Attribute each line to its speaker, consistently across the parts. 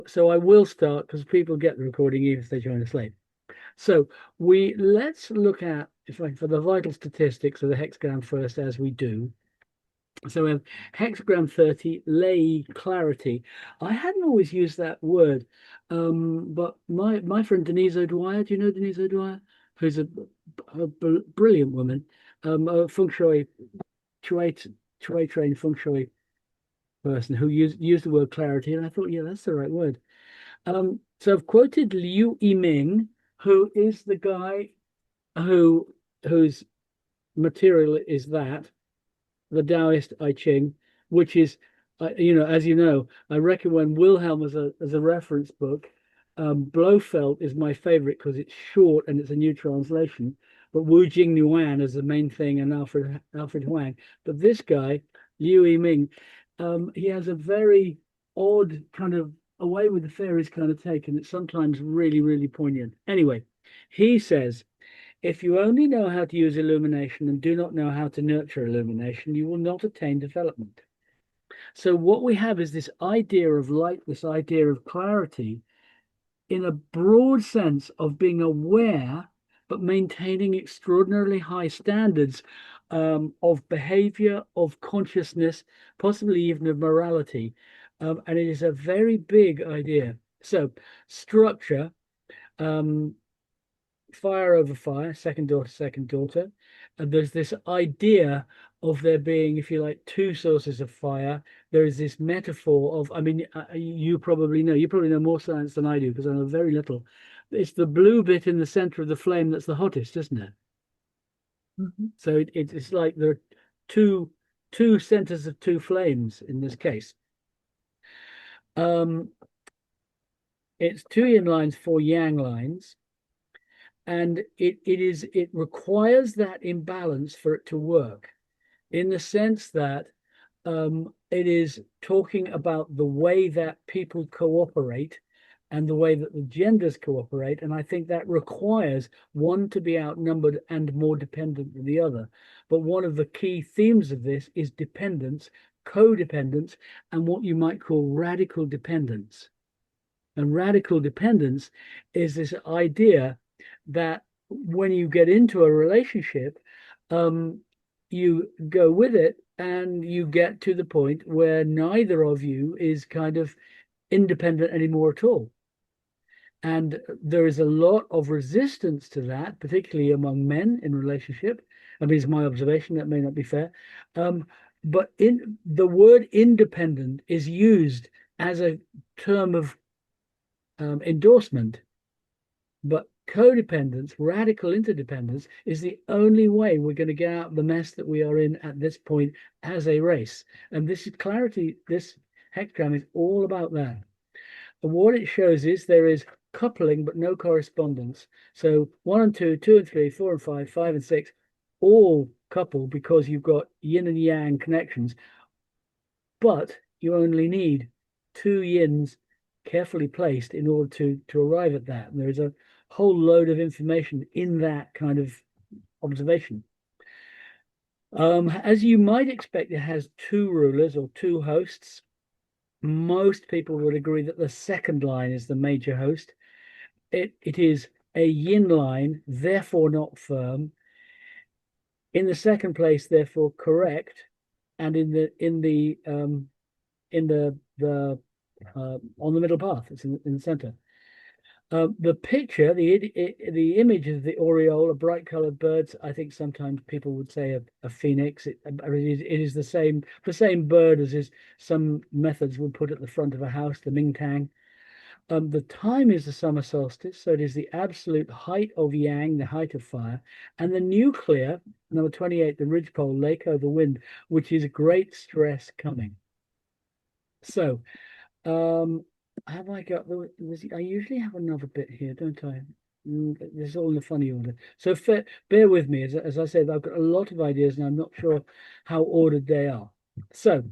Speaker 1: So I will start because people get the recording even if they join us late. So let's look at, if I, for the vital statistics of the hexagram first, as we do. So we have hexagram 30, lay clarity. I hadn't always used that word, but my friend Denise O'Dwyer, do you know Denise O'Dwyer? Who's a brilliant woman, a feng shui, shui trained feng shui person who used the word clarity, and I thought, yeah, that's the right word. So I've quoted Liu Yiming, who is the guy whose material is that, the Taoist I Ching, which is, as you know, I recommend Wilhelm as a reference book. Blofeld is my favorite because it's short and it's a new translation. But Wu Jing Yuan is the main thing, and Alfred Huang. But this guy, Liu Yiming, he has a very odd kind of away with the fairies kind of take, and it's sometimes really, really poignant. Anyway, he says, if you only know how to use illumination and do not know how to nurture illumination, you will not attain development. So, what we have is this idea of light, this idea of clarity, in a broad sense of being aware, but maintaining extraordinarily high standards of behavior, of consciousness, possibly even of morality. And it is a very big idea. So, structure. Um, Fire over fire, second daughter. And there's this idea of there being, if you like, two sources of fire. There is this metaphor of, I mean, you probably know more science than I do because I know very little. It's the blue bit in the center of the flame that's the hottest, isn't it? So it's like there are two centers of two flames in this case. Um, it's two yin lines, four yang lines. And it requires that imbalance for it to work in the sense that it is talking about the way that people cooperate and the way that the genders cooperate. And I think that requires one to be outnumbered and more dependent than the other. But one of the key themes of this is dependence, codependence, and what you might call radical dependence. And radical dependence is this idea that when you get into a relationship, um, you go with it and you get to the point where neither of you is kind of independent anymore at all. And there is a lot of resistance to that, particularly among men in relationship. I mean, it's my observation, that may not be fair. But in the word independent is used as a term of endorsement. But codependence, radical interdependence, is the only way we're going to get out of the mess that we are in at this point as a race. And this is clarity, this hexagram is all about that. And what it shows is there is coupling but no correspondence. So 1 and 2, 2 and 3, 4 and 5, 5 and 6, all couple because you've got yin and yang connections, but you only need two yins carefully placed in order to arrive at that. And there is a whole load of information in that kind of observation. As you might expect, it has two rulers or two hosts. Most people would agree that the second line is the major host. It is a yin line, therefore not firm. In the second place, therefore correct, and in the on the middle path. It's in the center. The picture, the image of the aureole, bright colored birds. I think sometimes people would say a phoenix. It is the same bird as is some methods would put at the front of a house, the Mingtang. The time is the summer solstice, so it is the absolute height of yang, the height of fire, and the nuclear, number 28, the ridgepole, lake over wind, which is great stress coming. So, have I got I usually have another bit here, don't I? This is all in the funny order. So bear with me. As I said, I've got a lot of ideas and I'm not sure how ordered they are. So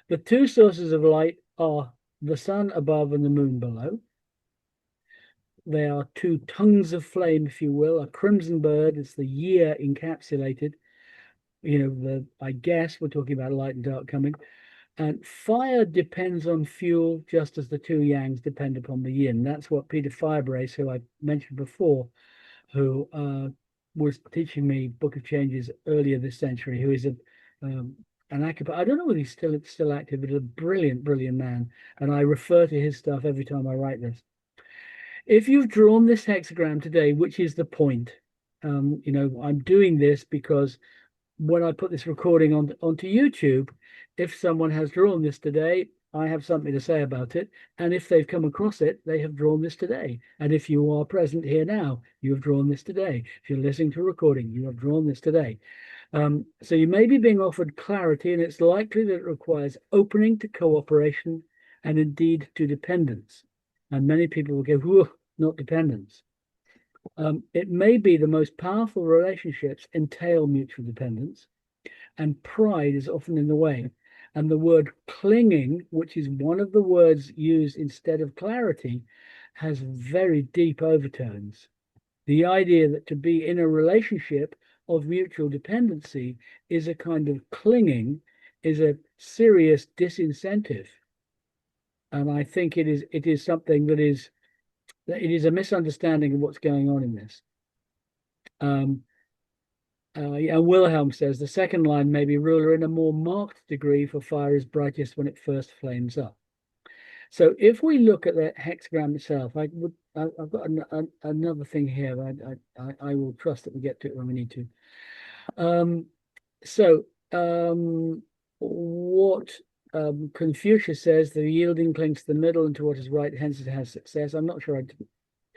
Speaker 1: the two sources of light are the sun above and the moon below. They are two tongues of flame, if you will, a crimson bird. It's the year encapsulated. I guess we're talking about light and dark coming. And fire depends on fuel, just as the two yangs depend upon the yin. That's what Peter Firebrace, who I mentioned before, who was teaching me Book of Changes earlier this century, who is an acupuncturist. I don't know whether he's still active, but a brilliant, brilliant man. And I refer to his stuff every time I write this. If you've drawn this hexagram today, which is the point, I'm doing this because when I put this recording onto YouTube, if someone has drawn this today, I have something to say about it. And if they've come across it, they have drawn this today. And if you are present here now, you have drawn this today. If you're listening to a recording, you have drawn this today. So you may be being offered clarity, and it's likely that it requires opening to cooperation and indeed to dependence. And many people will go, whoa, not dependence. It may be the most powerful relationships entail mutual dependence, and pride is often in the way. And the word clinging, which is one of the words used instead of clarity, has very deep overtones. The idea that to be in a relationship of mutual dependency is a kind of clinging, is a serious disincentive. And I think it is something that it is a misunderstanding of what's going on in this. And Wilhelm says the second line may be ruler in a more marked degree, for fire is brightest when it first flames up. So if we look at the hexagram itself, I've got another thing here. I will trust that we get to it when we need to. What Confucius says, the yielding clings to the middle and to what is right, hence it has success. I'm not sure I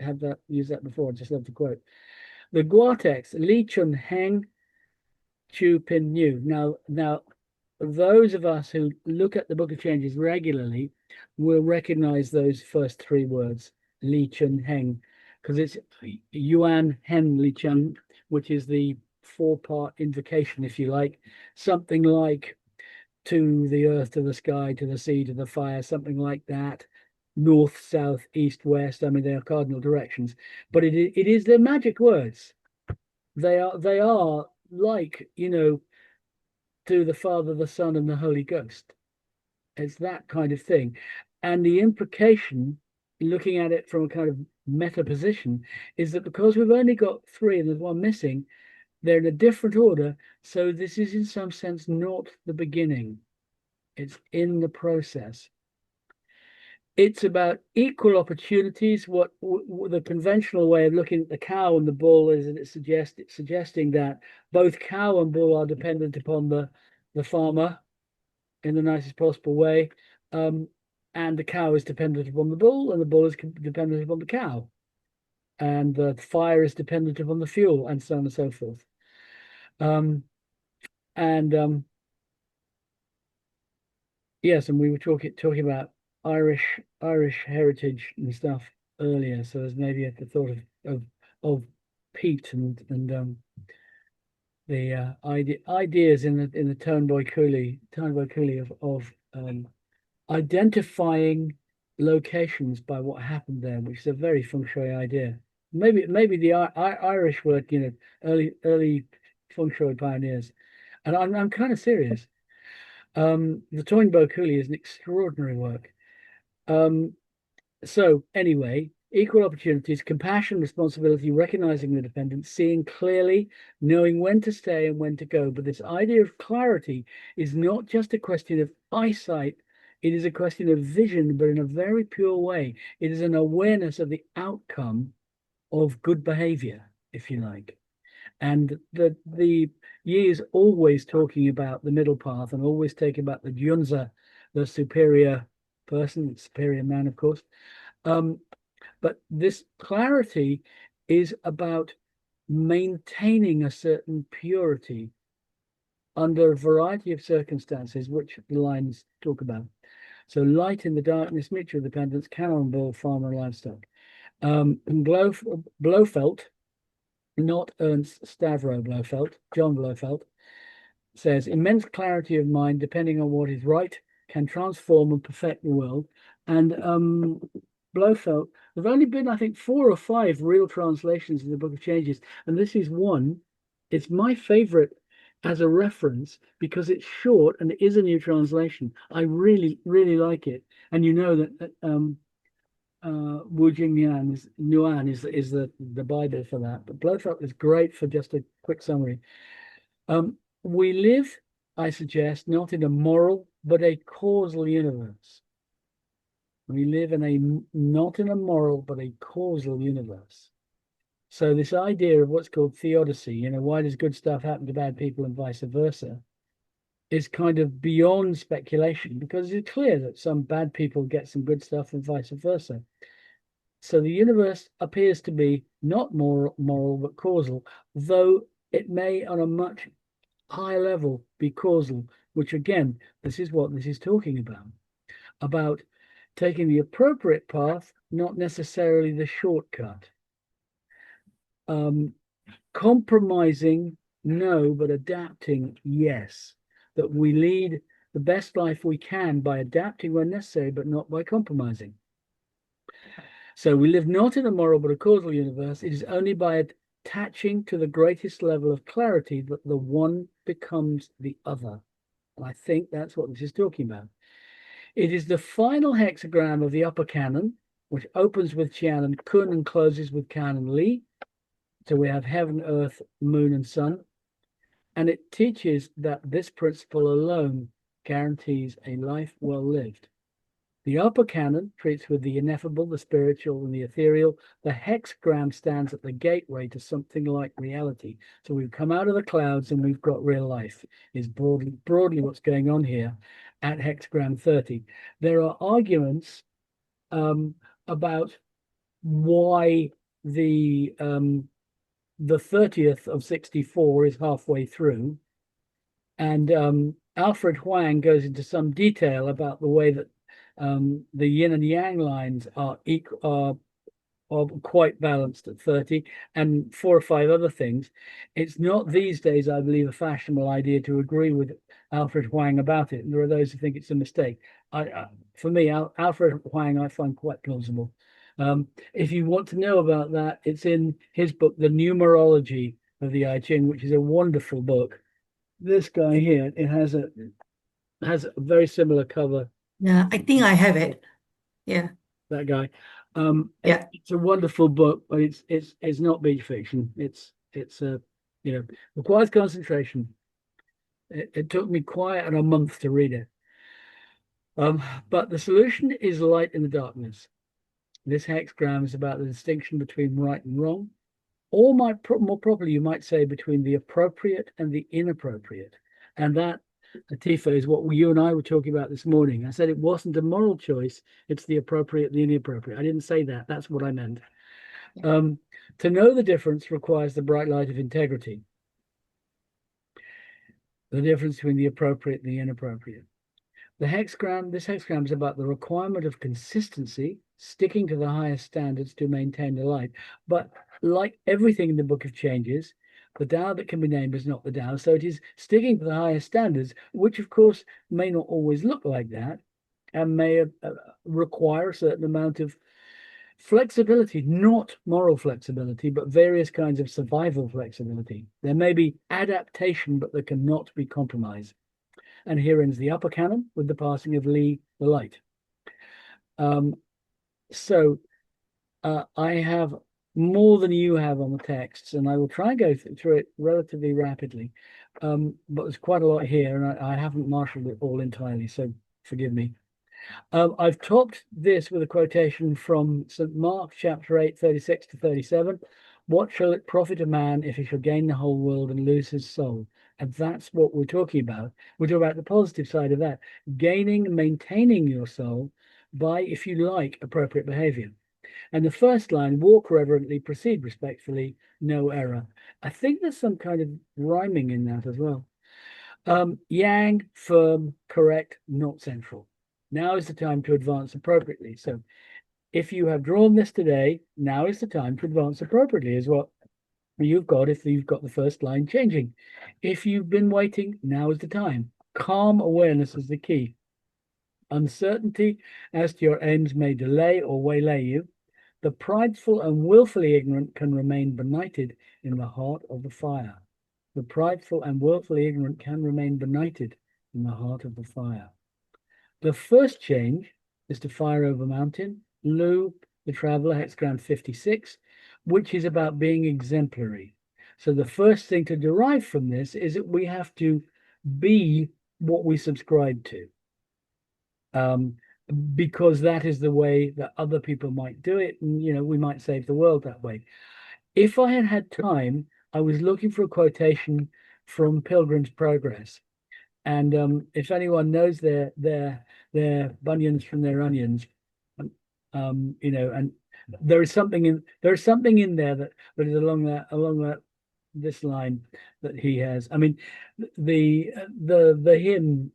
Speaker 1: have used that before. I just love the quote. The Gua text, Li Chun Heng Chu Pin New. Now, those of us who look at the Book of Changes regularly will recognize those first three words, Li Chun Heng, because it's Yuan Hen Li Chun, which is the four-part invocation, if you like, something like to the earth, to the sky, to the sea, to the fire, something like that. North, south, east, west. I mean, they are cardinal directions, but it is their magic words. They are like, to the Father, the Son, and the Holy Ghost. It's that kind of thing. And the implication, looking at it from a kind of meta position, is that because we've only got three and there's one missing, they're in a different order. So this is in some sense not the beginning. It's in the process. It's about equal opportunities. What the conventional way of looking at the cow and the bull is that it's suggesting that both cow and bull are dependent upon the farmer in the nicest possible way. And the cow is dependent upon the bull, and the bull is dependent upon the cow. And the fire is dependent upon the fuel, and so on and so forth. Yes, and we were talking about Irish heritage and stuff earlier. So there's maybe the thought of peat and the ideas in the Turnboy Cooley of identifying locations by what happened there, which is a very feng shui idea. Maybe the Irish were, early feng shui pioneers, and I'm kind of serious. The Toynbee Cooley is an extraordinary work. So anyway, equal opportunities, compassion, responsibility, recognizing the dependent, seeing clearly, knowing when to stay and when to go. But this idea of clarity is not just a question of eyesight. It is a question of vision, but in a very pure way. It is an awareness of the outcome of good behavior, if you like. And the Yi is always talking about the middle path and always talking about the Junza, the superior person, superior man, of course. But this clarity is about maintaining a certain purity under a variety of circumstances, which the lines talk about. So light in the darkness, mutual dependence, cow and bull, farmer and livestock. And Blofeld, not Ernst Stavro Blofeld, John Blofeld, says immense clarity of mind, depending on what is right, can transform and perfect the world. And Blofeld, there've only been, I think, 4 or 5 real translations of the Book of Changes, and this is one. It's my favorite as a reference because it's short and it is a new translation. I really, really like it. And you know that Wu Jing Yuan is the Bible for that. But Blowthroat is great for just a quick summary. We live, I suggest, not in a moral but a causal universe. We live in a not in a moral but a causal universe. So this idea of what's called theodicy, why does good stuff happen to bad people and vice versa, is kind of beyond speculation because it's clear that some bad people get some good stuff and vice versa. So the universe appears to be not moral but causal, though it may on a much higher level be causal, which again, this is what this is talking about taking the appropriate path, not necessarily the shortcut. Compromising, no, but adapting, yes. That we lead the best life we can by adapting when necessary, but not by compromising. So we live not in a moral but a causal universe. It is only by attaching to the greatest level of clarity that the one becomes the other. And I think that's what this is talking about. It is the final hexagram of the upper canon, which opens with Qian and Kun and closes with Kan and Li. So we have heaven, earth, moon, and sun. And it teaches that this principle alone guarantees a life well lived. The upper canon treats with the ineffable, the spiritual, and the ethereal. The hexagram stands at the gateway to something like reality. So we've come out of the clouds and we've got real life, is broadly what's going on here at hexagram 30. There are arguments about why the 30th of 64 is halfway through. And Alfred Huang goes into some detail about the way that the yin and yang lines are quite balanced at 30, and 4 or 5 other things. It's not these days, I believe, a fashionable idea to agree with Alfred Huang about it. And there are those who think it's a mistake. For me, Alfred Huang, I find quite plausible. If you want to know about that, it's in his book, The Numerology of the I Ching, which is a wonderful book. This guy here, it has a very similar cover.
Speaker 2: Yeah, I think I have it. Yeah.
Speaker 1: That guy.
Speaker 2: Yeah.
Speaker 1: It's a wonderful book, but it's not beach fiction. It's requires concentration. It took me quite a month to read it. But the solution is light in the darkness. This hexagram is about the distinction between right and wrong, or more properly, you might say between the appropriate and the inappropriate. And that, Latifa, is what you and I were talking about this morning. I said it wasn't a moral choice, it's the appropriate and the inappropriate. I didn't say that. That's what I meant. Yeah. To know the difference requires the bright light of integrity. The difference between the appropriate and the inappropriate. This hexagram is about the requirement of consistency, sticking to the highest standards to maintain the light. But like everything in the Book of Changes, the Tao that can be named is not the Tao. So it is sticking to the highest standards, which of course may not always look like that and may require a certain amount of flexibility, not moral flexibility, but various kinds of survival flexibility. There may be adaptation, but there cannot be compromise. And here ends the upper canon with the passing of Li the Light. I have more than you have on the texts, and I will try and go through it relatively rapidly. But there's quite a lot here, and I haven't marshaled it all entirely, so forgive me. I've topped this with a quotation from St. Mark, chapter 8, 36 to 37. What shall it profit a man if he shall gain the whole world and lose his soul? And that's what we're talking about. We're talking about the positive side of that, gaining and maintaining your soul by, if you like, appropriate behavior. And the first line, walk reverently, proceed respectfully, no error. I think there's some kind of rhyming in that as well. Yang, firm, correct, not central. Now is the time to advance appropriately. So if you have drawn this today, now is the time to advance appropriately, is what you've got if you've got the first line changing. If you've been waiting, now is the time. Calm awareness is the key. Uncertainty as to your aims may delay or waylay you. The prideful and willfully ignorant can remain benighted in the heart of the fire. the prideful and willfully ignorant can remain benighted in the heart of the fire. The first change is to fire over mountain, Lou, the traveler, hexagram 56, which is about being exemplary. So the first thing to derive from this is that we have to be what we subscribe to, because that is the way that other people might do it, and we might save the world that way. If I had had time, I was looking for a quotation from Pilgrim's Progress, and if anyone knows their bunions from their onions, and there's something in there that is along that this line that he has. I mean, the hymn,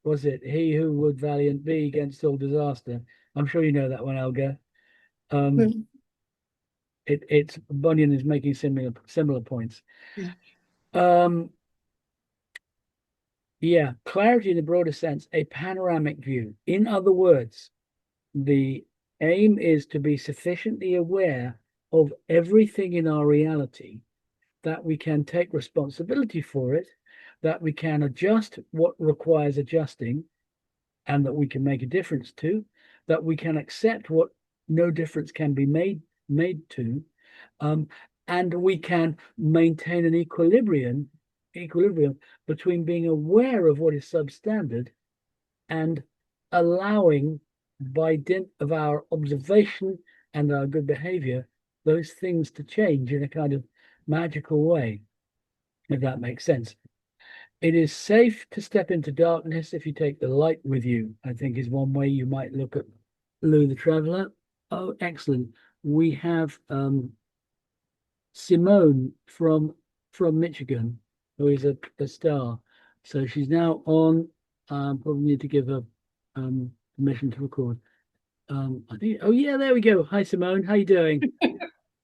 Speaker 1: was it "He who would valiant be against all disaster"? I'm sure you know that one, Elga.
Speaker 2: Mm.
Speaker 1: It's Bunyan is making similar points.
Speaker 2: Yeah.
Speaker 1: Yeah, clarity in the broader sense, a panoramic view. In other words, the aim is to be sufficiently aware of everything in our reality that we can take responsibility for it, that we can adjust what requires adjusting, and that we can make a difference to, that we can accept what no difference can be made to, um, and we can maintain an equilibrium between being aware of what is substandard and allowing, by dint of our observation and our good behavior, those things to change in a kind of magical way, if that makes sense. It is safe to step into darkness if you take the light with you, I think is one way you might look at Lou the Traveler. Oh, excellent. We have Simone from Michigan, who is a star. So she's now on. Probably need to give her permission to record. I think. Oh yeah, there we go. Hi Simone, how you doing?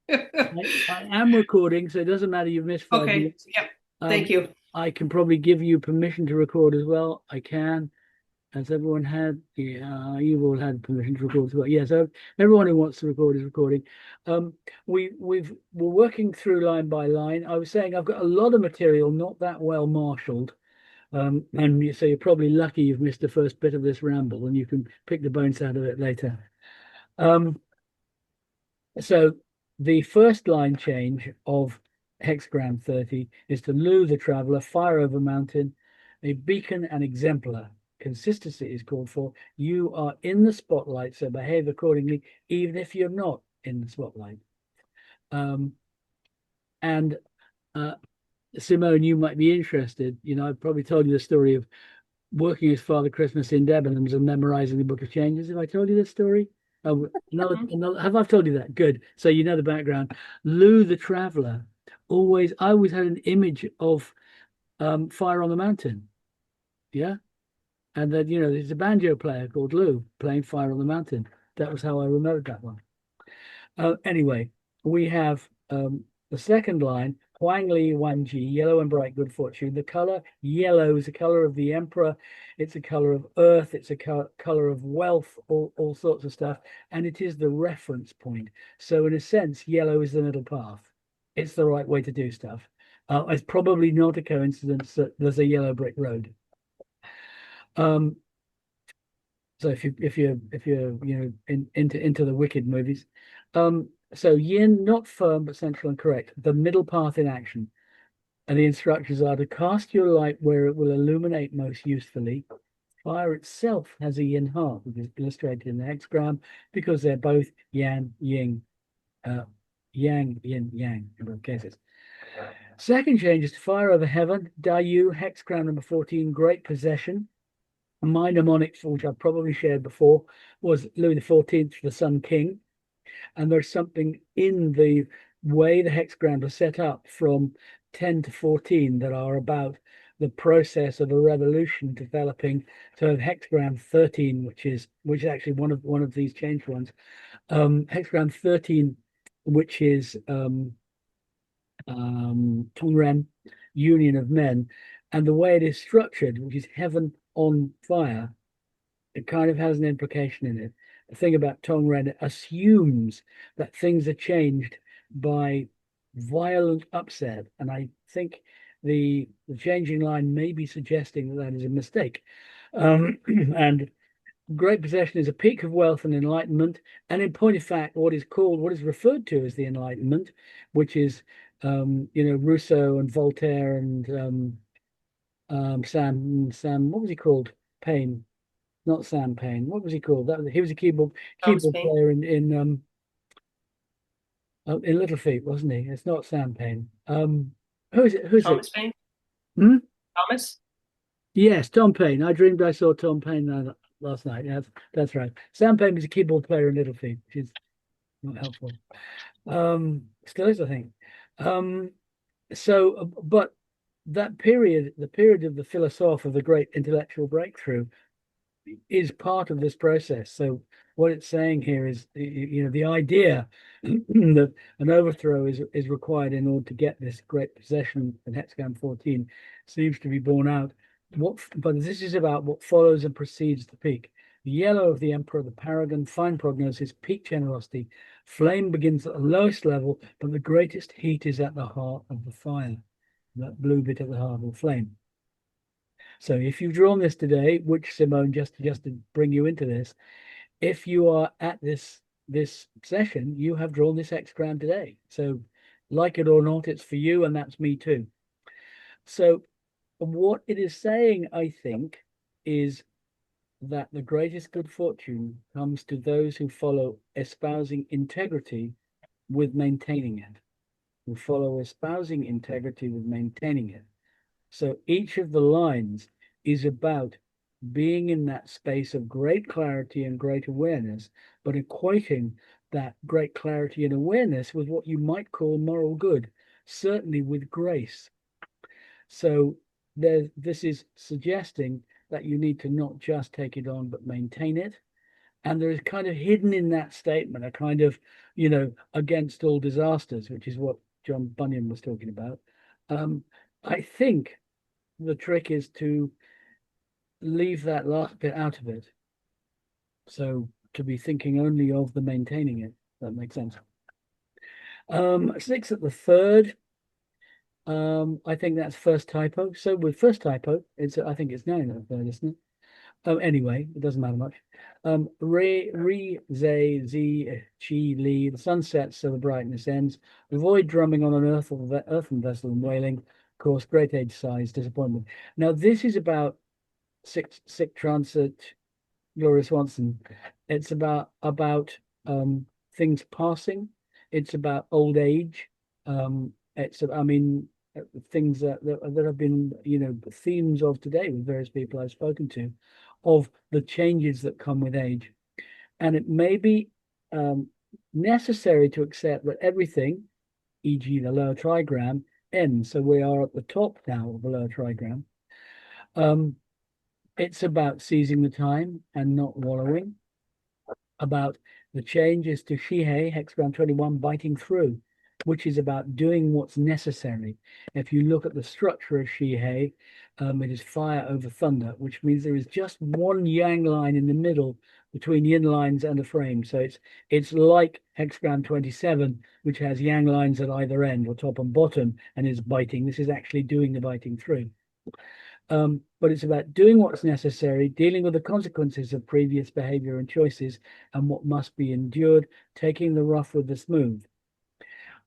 Speaker 1: I am recording, so it doesn't matter. You've missed 5 minutes.
Speaker 2: Yep. Thank you.
Speaker 1: I can probably give you permission to record as well. I can. Has everyone had? Yeah, you've all had permission to record as well. Yeah, so everyone who wants to record is recording. We're working through line by line. I was saying I've got a lot of material, not that well marshaled. And so you're probably lucky you've missed the first bit of this ramble, and you can pick the bones out of it later. So the first line change of hexagram 30 is to Lou the traveler, fire over mountain, a beacon and exemplar. Consistency is called for. You are in the spotlight, so behave accordingly, even if you're not in the spotlight. And Simone, you might be interested. I've probably told you the story of working as Father Christmas in Debenhams and memorizing the Book of Changes. Have I told you this story? Oh, another. Have I told you that? Good. So you know the background. Lou the Traveler. I always had an image of Fire on the Mountain. Yeah. And then, there's a banjo player called Lou playing Fire on the Mountain. That was how I remembered that one. Anyway, we have the second line, Huang Li Wan Ji, yellow and bright good fortune. The color yellow is the color of the emperor. It's a color of earth. It's a color of wealth, all sorts of stuff. And it is the reference point. So in a sense, yellow is the middle path. It's the right way to do stuff. It's probably not a coincidence that there's a yellow brick road. So if you're into the Wicked movies, so yin, not firm but central and correct, the middle path in action, and the instructions are to cast your light where it will illuminate most usefully. Fire itself has a yin heart, which is illustrated in the hexagram, because they're both yang yin, yang yin yang in both cases. Second change is to fire over heaven. Dayu, hexagram number 14, great possession. My mnemonic, which I've probably shared before, was Louis XIV, the Sun King. And there's something in the way the hexagrams are set up from 10 to 14 that are about the process of a revolution developing. So hexagram 13, which is actually one of these changed ones. Hexagram 13, which is Tongren, Union of Men, and the way it is structured, which is heaven on fire, it kind of has an implication in it. The thing about Tongren assumes that things are changed by violent upset, and I think the changing line may be suggesting that that is a mistake. And great possession is a peak of wealth and enlightenment, and in point of fact, what is referred to as the Enlightenment, which is Rousseau and Voltaire and Sam, what was he called? Payne, not Sam Payne. What was he called? He was a
Speaker 2: Thomas
Speaker 1: keyboard
Speaker 2: Paine.
Speaker 1: player in Little Feat, wasn't he? It's not Sam Payne. Who is it? Who's it?
Speaker 2: Thomas Paine.
Speaker 1: Hmm?
Speaker 2: Thomas.
Speaker 1: Yes, Tom Payne. I dreamed I saw Tom Payne last night. Yeah, that's right. Sam Payne was a keyboard player in Little Feat, which is not helpful. Still is, I think. But that period, the period of the philosophe of the great intellectual breakthrough, is part of this process. So what it's saying here is, the idea that an overthrow is required in order to get this great possession in hexagram 14 seems to be borne out. But this is about what follows and precedes the peak. The yellow of the emperor, the paragon, fine prognosis, peak generosity. Flame begins at the lowest level, but the greatest heat is at the heart of the fire. That blue bit at the heart of the flame. So if you've drawn this today, which Simone just to bring you into this, if you are at this session, you have drawn this hexagram today. So like it or not, it's for you, and that's me too. So what it is saying, I think, is that the greatest good fortune comes to those who follow espousing integrity with maintaining it, who follow espousing integrity with maintaining it. So each of the lines is about being in that space of great clarity and great awareness, but equating that great clarity and awareness with what you might call moral good, certainly with grace. So this is suggesting that you need to not just take it on, but maintain it. And there is kind of hidden in that statement a kind of, against all disasters, which is what John Bunyan was talking about. I think the trick is to leave that last bit out of it. So to be thinking only of the maintaining it. That makes sense. 6 at the third. I think that's first typo. So with first typo, I think it's 9 at the third, isn't it? Anyway, it doesn't matter much. Re, ze, zi, chi, li. The sun sets, so the brightness ends. Avoid drumming on an earthen vessel and wailing. Of course, great age size, disappointment. Now, this is about sic transit, Gloria Swanson. It's about things passing. It's about old age. Things that have been, themes of today with various people I've spoken to, of the changes that come with age. And it may be necessary to accept that everything, e.g. the lower trigram, ends. So we are at the top now of the lower trigram. It's about seizing the time and not wallowing. About the changes to Shihei, hexagram 21, biting through, which is about doing what's necessary. If you look at the structure of Shihei, it is fire over thunder, which means there is just one yang line in the middle between yin lines and a frame. So it's like hexagram 27, which has yang lines at either end, or top and bottom, and is biting. This is actually doing the biting through. But it's about doing what's necessary, dealing with the consequences of previous behavior and choices, and what must be endured, taking the rough with the smooth.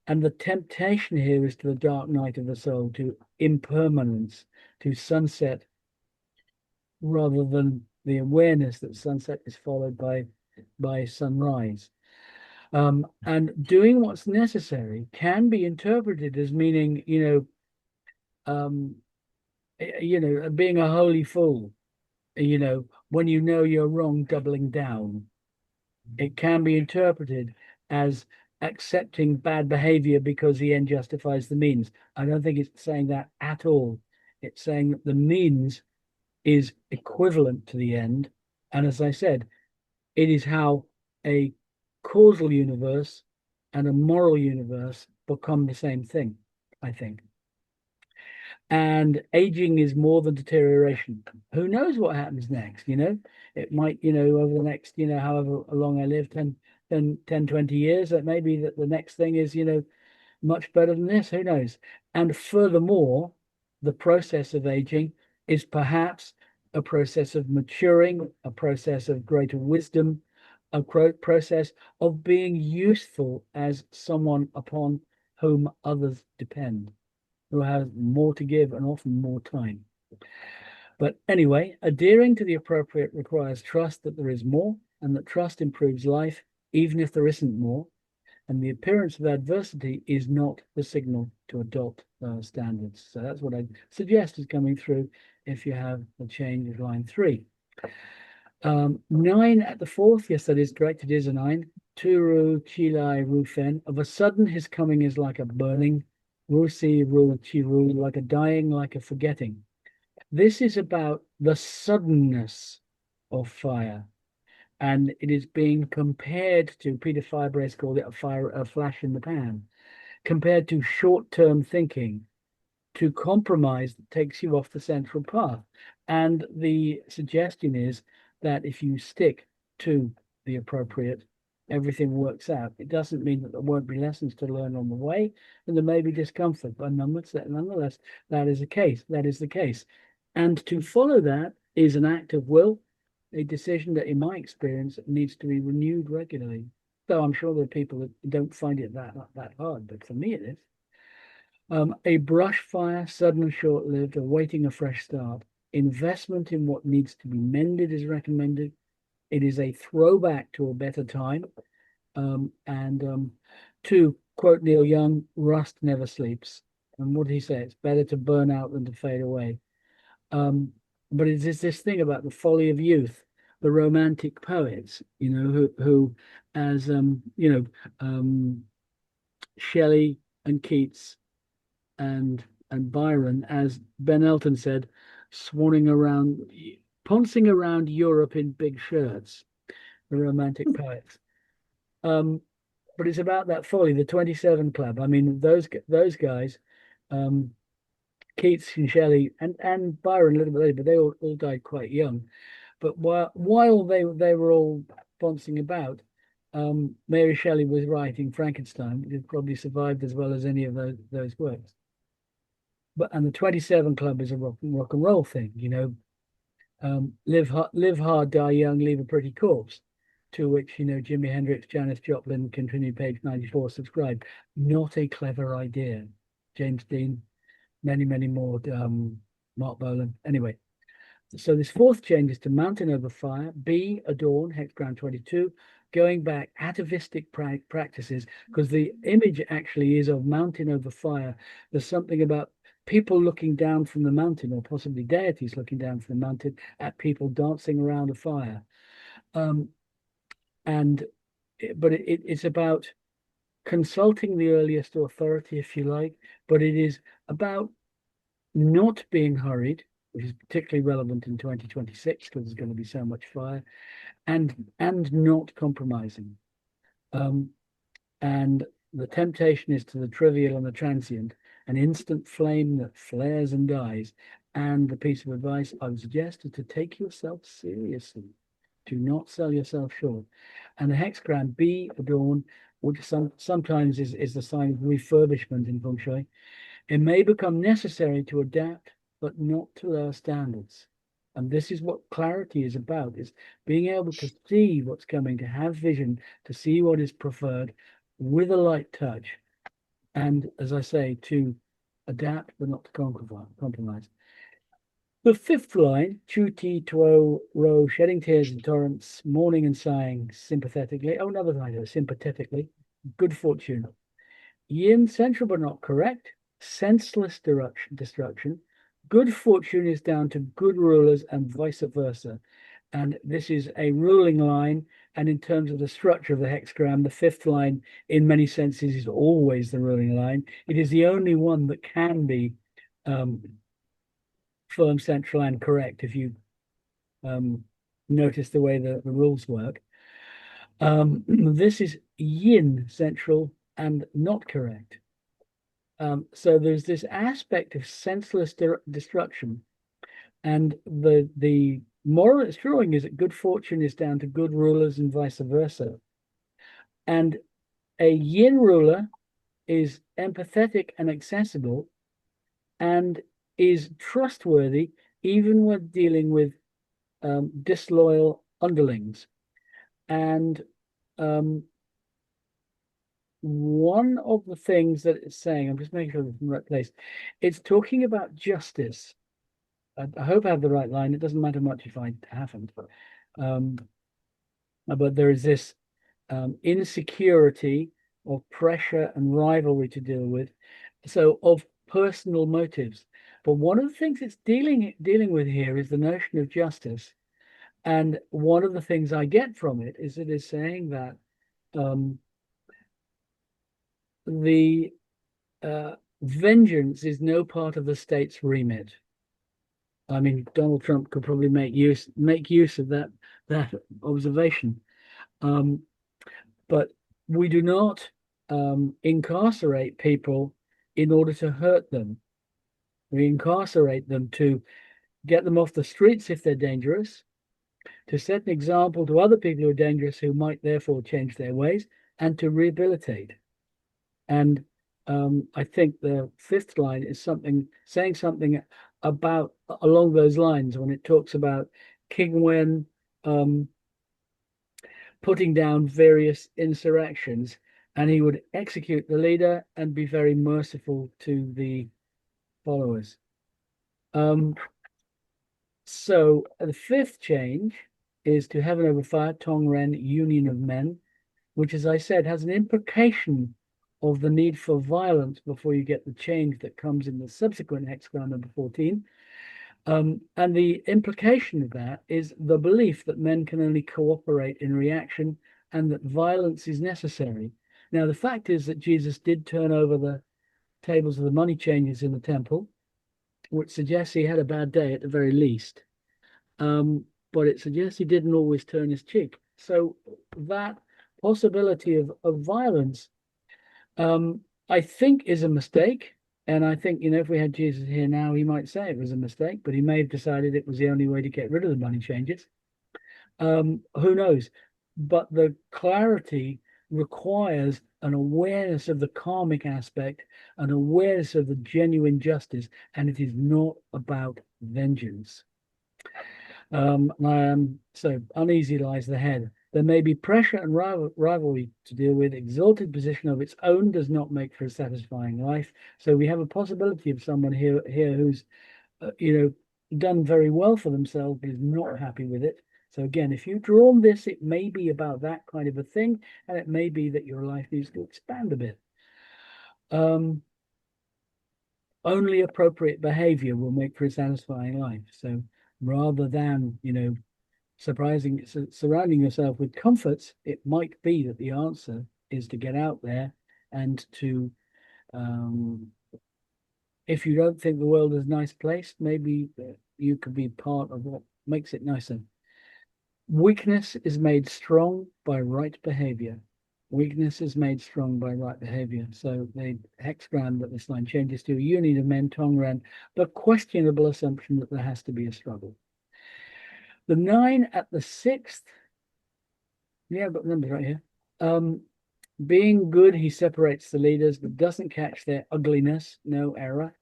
Speaker 1: And the temptation here is to the dark night of the soul, to impermanence, to sunset, rather than the awareness that sunset is followed by sunrise. And doing what's necessary can be interpreted as meaning, being a holy fool, when you know you're wrong, doubling down. It can be interpreted as accepting bad behavior because the end justifies the means. I don't think it's saying that at all. It's saying that the means is equivalent to the end. And as I said, it is how a causal universe and a moral universe become the same thing, I think. And aging is more than deterioration. Who knows what happens next? It might, over the next, however long I live, 10, 20 years, that maybe that the next thing is, much better than this. Who knows? And furthermore, the process of aging is perhaps a process of maturing, a process of greater wisdom, a process of being useful as someone upon whom others depend, who has more to give and often more time. But anyway, adhering to the appropriate requires trust that there is more and that trust improves life, even if there isn't more. And the appearance of adversity is not the signal to adopt standards. So that's what I suggest is coming through if you have a change of line 3. 9 at the 4th, yes, that is correct. It is a 9. Turu Chilai Rufen. Of a sudden, his coming is like a burning. Rusi Ru Chiru, like a dying, like a forgetting. This is about the suddenness of fire. And it is being compared to, Peter Firebrace called it a flash in the pan, compared to short-term thinking, to compromise that takes you off the central path. And the suggestion is that if you stick to the appropriate, everything works out. It doesn't mean that there won't be lessons to learn on the way, and there may be discomfort, but nonetheless, that is the case. That is the case. And to follow that is an act of will, a decision that, in my experience, needs to be renewed regularly. Though I'm sure there are people that don't find it that hard, but for me it is. A brush fire, sudden and short-lived, awaiting a fresh start. Investment in what needs to be mended is recommended. It is a throwback to a better time. To quote Neil Young, rust never sleeps. And what did he say? It's better to burn out than to fade away. But it is this thing about the folly of youth, the romantic poets, who as Shelley and Keats and Byron, as Ben Elton said, pouncing around Europe in big shirts, the romantic poets. But it's about that folly, the 27 Club. I mean, those guys, Keats and Shelley and Byron a little bit later, but they all died quite young. But while they were all bouncing about, Mary Shelley was writing Frankenstein. It had probably survived as well as any of those works. And the 27 Club is a rock and roll thing, live hard, die young, leave a pretty corpse. To which, Jimi Hendrix, Janis Joplin, continue page 94, subscribe. Not a clever idea. James Dean, many more, Mark Bolan. Anyway, so this 4th change is to mountain over fire. B, adorn, hexagram 22, going back atavistic practices, because the image actually is of mountain over fire. There's something about people looking down from the mountain, or possibly deities looking down from the mountain at people dancing around a fire. But it's about consulting the earliest authority, if you like, but it is about not being hurried, which is particularly relevant in 2026 because there's going to be so much fire, and not compromising. And the temptation is to the trivial and the transient, an instant flame that flares and dies. And the piece of advice I would suggest is to take yourself seriously. Do not sell yourself short. And the hexagram B, adorn, which sometimes is the sign of refurbishment in feng shui. It may become necessary to adapt, but not to lower standards. And this is what clarity is about, is being able to see what's coming, to have vision, to see what is preferred with a light touch. And as I say, to adapt, but not to compromise. The 5th line, Chuti Tuo Ro, shedding tears in torrents, mourning and sighing sympathetically. Oh, another line, sympathetically. Good fortune. Yin, central but not correct. Senseless destruction. Good fortune is down to good rulers and vice versa. And this is a ruling line. And in terms of the structure of the hexagram, the 5th line, in many senses, is always the ruling line. It is the only one that can be firm, central, and correct if you notice the way the rules work. This is yin, central, and not correct. So there's this aspect of senseless destruction, and the moral it's drawing is that good fortune is down to good rulers and vice versa. And a yin ruler is empathetic and accessible, and is trustworthy even when dealing with disloyal underlings. And one of the things that it's saying, I'm just making sure it's in the right place, it's talking about justice. I hope I have the right line. It doesn't matter much if I haven't, but there is this insecurity of pressure and rivalry to deal with, so of personal motives. But one of the things it's dealing with here is the notion of justice. And one of the things I get from it is saying that the vengeance is no part of the state's remit. I mean, Donald Trump could probably make use of that observation, but we do not incarcerate people in order to hurt them. We incarcerate them to get them off the streets if they're dangerous, to set an example to other people who are dangerous who might therefore change their ways, and to rehabilitate. And I think the fifth line is saying something about along those lines when it talks about King Wen putting down various insurrections, and he would execute the leader and be very merciful to the followers. So the fifth change is to heaven over fire, Tong Ren, union of men, which, as I said, has an implication of the need for violence before you get the change that comes in the subsequent hexagram number 14. And the implication of that is the belief that men can only cooperate in reaction and that violence is necessary. Now, the fact is that Jesus did turn over the tables of the money changers in the temple, which suggests he had a bad day at the very least. But it suggests he didn't always turn his cheek. So that possibility of violence, I think, is a mistake. And I think, if we had Jesus here now, he might say it was a mistake, but he may have decided it was the only way to get rid of the money changers. Who knows? But the clarity requires an awareness of the karmic aspect, an awareness of the genuine justice, and it is not about vengeance. So uneasy lies the head. There may be pressure and rivalry to deal with. Exalted position of its own does not make for a satisfying life. So we have a possibility of someone here who's, done very well for themselves, but is not happy with it. So again, if you draw on this, it may be about that kind of a thing, and it may be that your life needs to expand a bit. Only appropriate behavior will make for a satisfying life. So rather than, surrounding yourself with comforts, it might be that the answer is to get out there and to, if you don't think the world is a nice place, maybe you could be part of what makes it nicer. Weakness is made strong by right behavior. Weakness is made strong by right behavior. So the hexagram that this line changes to, union of men, Tongren, the questionable assumption that there has to be a struggle. The 9 at the 6th, yeah, I've got the numbers right here. Being good, he separates the leaders, but doesn't catch their ugliness, no error.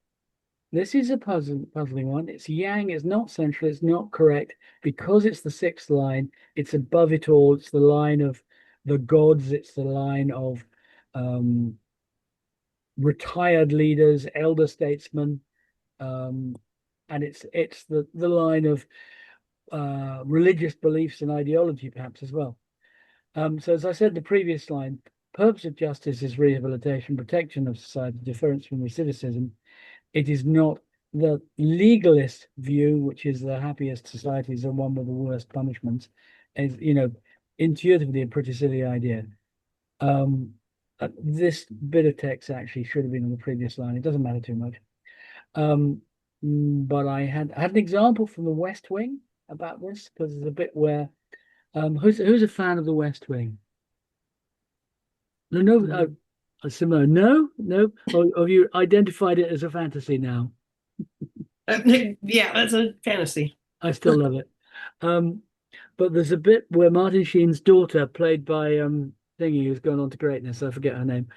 Speaker 1: This is a puzzling one. It's yang, it's not central, it's not correct. Because it's the 6th line, it's above it all. It's the line of the gods, it's the line of retired leaders, elder statesmen, and it's the line of religious beliefs and ideology, perhaps, as well. So as I said, the previous line, purpose of justice is rehabilitation, protection of society, deference from recidivism. It is not the legalist view, which is the happiest societies are one with the worst punishments, is, intuitively a pretty silly idea. This bit of text actually should have been on the previous line. It doesn't matter too much. But I had an example from the West Wing about this, because there's a bit where who's a fan of the West Wing? No, Simone, no. Or have you identified it as a fantasy now?
Speaker 2: Yeah, that's a fantasy.
Speaker 1: I still love it. But there's a bit where Martin Sheen's daughter, played by thingy, who's gone on to greatness, I forget her name,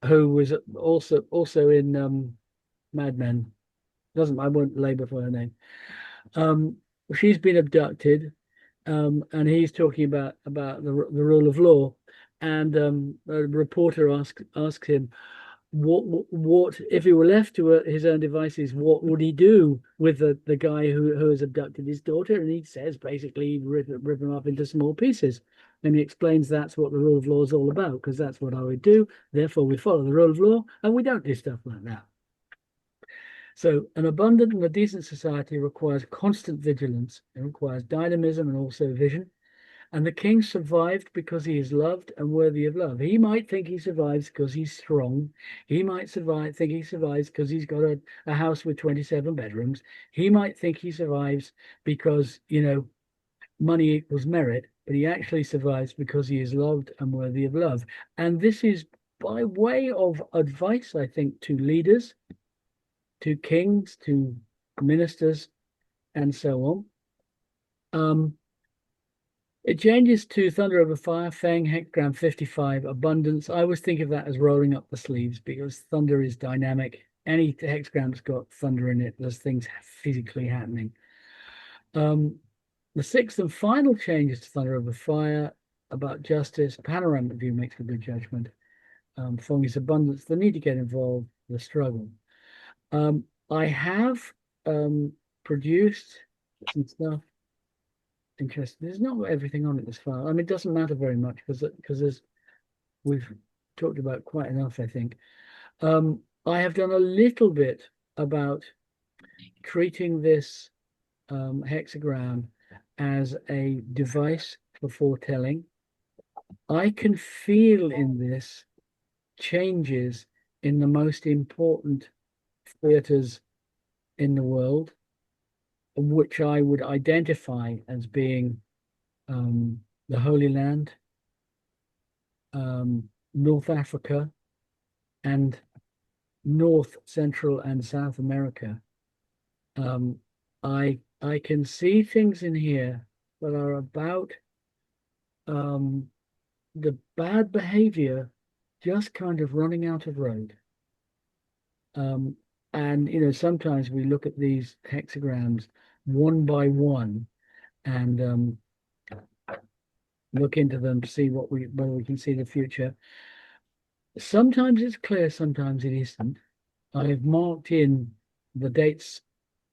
Speaker 1: who was also in madmen. Doesn't I won't labor for her name. Um, she's been abducted, and he's talking about the rule of law, and a reporter asks him what if he were left to his own devices, what would he do with the guy who has abducted his daughter? And he says basically rip him up into small pieces. And he explains that's what the rule of law is all about, because that's what I would do. Therefore, we follow the rule of law and we don't do stuff like that. So an abundant and a decent society requires constant vigilance. It requires dynamism and also vision. And the king survived because he is loved and worthy of love. He might think he survives because he's strong. He might think he survives because he's got a house with 27 bedrooms. He might think he survives because, money equals merit, but he actually survives because he is loved and worthy of love. And this is by way of advice, I think, to leaders, to kings, to ministers, and so on. It changes to Thunder Over Fire, Fang, Hexagram 55, Abundance. I always think of that as rolling up the sleeves because thunder is dynamic. Any hexagram's got thunder in it. There's things physically happening. The sixth and final change is to Thunder Over Fire, about justice. Panoramic view makes a good judgment. Fong is abundance, the need to get involved, the struggle. I have produced some stuff. Interesting. There's not everything on it, this file. I mean, it doesn't matter very much because we've talked about quite enough, I think. I have done a little bit about treating this hexagram as a device for foretelling. I can feel in this changes in the most important theaters in the world, which I would identify as being the Holy Land, North Africa, and North, Central, and South America. I can see things in here that are about the bad behavior just kind of running out of road. And sometimes we look at these hexagrams one by one and look into them to see whether we can see the future. Sometimes it's clear, sometimes it isn't. I have marked in the dates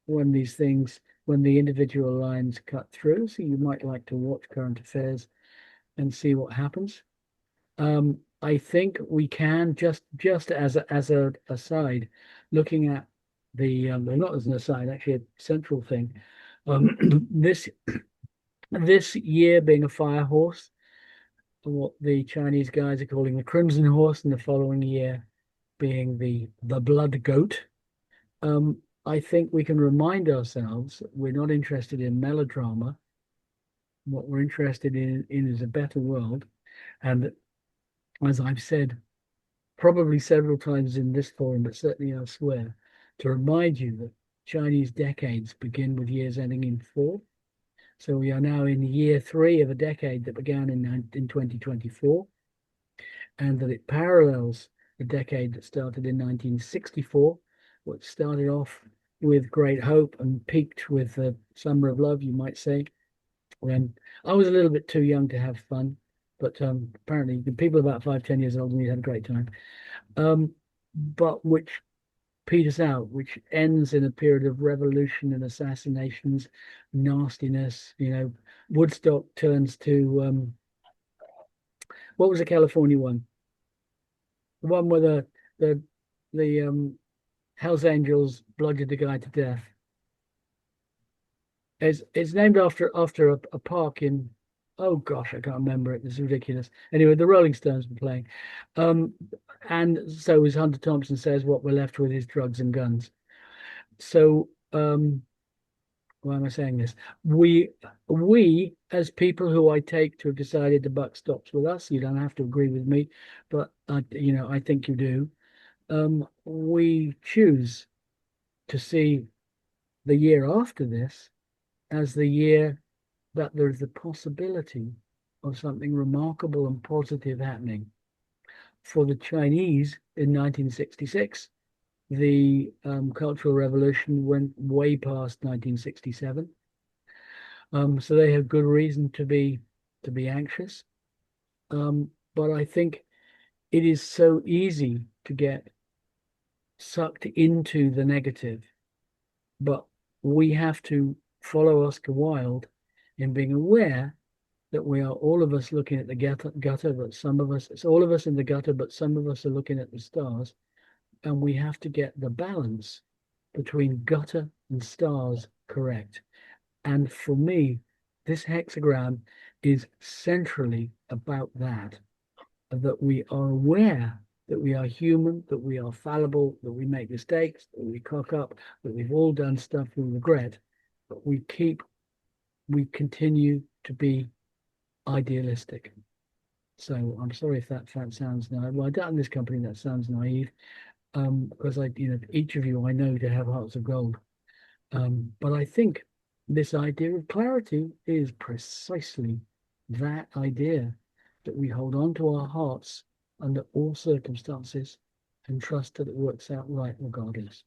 Speaker 1: when the individual lines cut through. So you might like to watch current affairs and see what happens. I think we can just as a aside, looking at well, not as an aside, actually a central thing. This year being a fire horse, what the Chinese guys are calling the crimson horse, and the following year being the blood goat. I think we can remind ourselves we're not interested in melodrama. What we're interested in is a better world. And as I've said probably several times in this forum, but certainly elsewhere, to remind you that Chinese decades begin with years ending in 4. So we are now in year 3 of a decade that began in 2024, and that it parallels the decade that started in 1964, which started off with great hope and peaked with the summer of love, you might say, when I was a little bit too young to have fun, but apparently the people about 5-10 years older than me had a great time. But which peters out, which ends in a period of revolution and assassinations, nastiness. Woodstock turns to what was the California one? The one where the Hells Angels bludgeoned the guy to death. It's named after a park in, oh gosh, I can't remember it. It's ridiculous. Anyway, the Rolling Stones were playing. And so as Hunter Thompson says, what we're left with is drugs and guns. So why am I saying this? We as people who I take to have decided the buck stops with us, you don't have to agree with me, but I think you do. We choose to see the year after this as the year that there's the possibility of something remarkable and positive happening. For the Chinese in 1966, the Cultural Revolution went way past 1967. So they have good reason to be anxious. But I think it is so easy to get sucked into the negative, but we have to follow Oscar Wilde in being aware that we are all of us looking at the gutter, but some of us, it's all of us in the gutter, but some of us are looking at the stars. And we have to get the balance between gutter and stars correct. And for me, this hexagram is centrally about that we are aware that we are human, that we are fallible, that we make mistakes, that we cock up, that we've all done stuff we regret, but we continue to be idealistic. So I'm sorry if that sounds naive. Well, I don't in this company that sounds naive, because each of you I know to have hearts of gold. But I think this idea of clarity is precisely that idea, that we hold on to our hearts under all circumstances and trust that it works out right regardless.